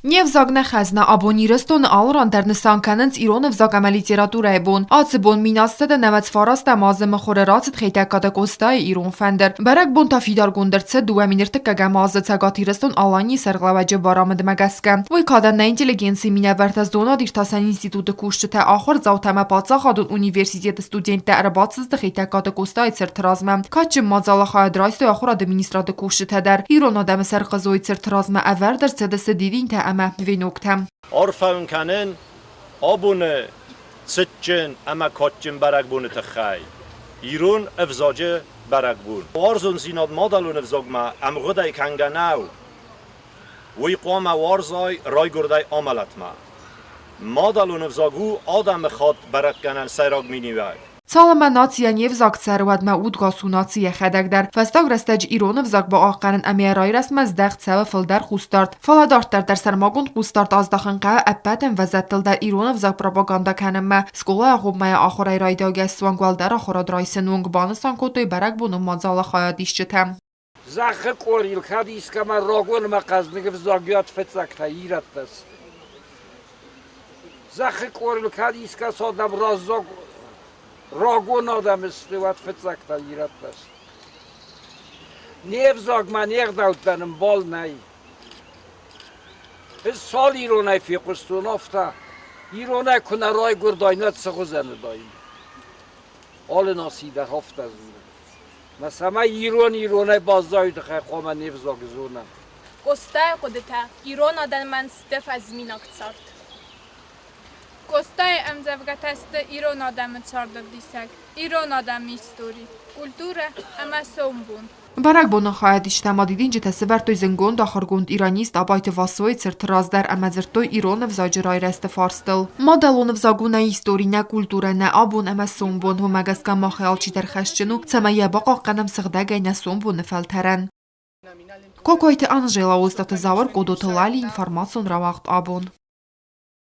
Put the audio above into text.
Nevzagna xəzna aboniristun alran der nisankanınc İran evzagama literatурaya bun. Atı bun minastada nemet faras da mazımı xorerat xeytekada qostay İran fender. Berek bun ta fidar gundırtsı duva minirtıkaga mazı tagatiristun alani serglavacı varamıd megaskam. Vay kadan na inteligensi mine vertaz dona dirtasan institutu kuştu ta axır zavtama patsa xadun universitet student da arabatsız da xeytekada qostay sertrazmam. Kaçım mazala xayadrayst axır administratı kuştu ta der. İran adamı serqazoy sertrazma aver der sedese didin ta ama vinoktam. Orfun kanın abone sıçın ama kaçın barak bunu tıxay. İran evzacı barak bun. Varzun zinad madalun evzagma am gıday kanganav. Uyqama varzay ray gurday amalatma. Madalun evzagu adam xad barak kanan sayrag minivay. Cała nacja Nevzag cerwad ma udgasu nacja xedak der. Festag restej İran evzag ba aqarin amiray resmez dagt seva fildar xustart. Faladart der sermagund xustart az daxınqa əbbədən vəzəttil der İran evzag propaganda kanımme. Skola ağubmaya axıray rayda gəsvan gwaldar axıra draysenung banistan kotoy barak bunu mazala xayad işçitem. Zaxı qoril xadiska ma rogun ma qaznıgı vzagyat fetsakta yirattas. Zaxı qoril xadiska sodam razzog راگون آدم استواد فتزکتا ایراد دست. نیفزاگ من یک داوت بنم بال نی. از سال ایرانای فیقستون افتا. ایرانای کنه رای گرداینات سخوزنه دایم. آل ناسیده هفت از اون. مثلا ایرانای بازداید خیلی قوم نیفزاگ زونم. قصه خودتا ایران آدم من ستف از میناک سرد. Kostay emzevgateste İran adamı çardır disek. İran adamı histori, kultura ama sombun. Barak bunu xayad iştema didince tesivertoy zengond axırgund İranist abayt vasoy certraz der amazertoy İran evzacıray reste farstil. Madalon evzaguna histori ne kultura ne abun ama sombun و مگسکم ما خیالچی در خشچنو تمایه باقا قنم سغدگه نه sombun فلترن. Kokojte Anžela ostati zavor kodotolali informacion ravakt abun.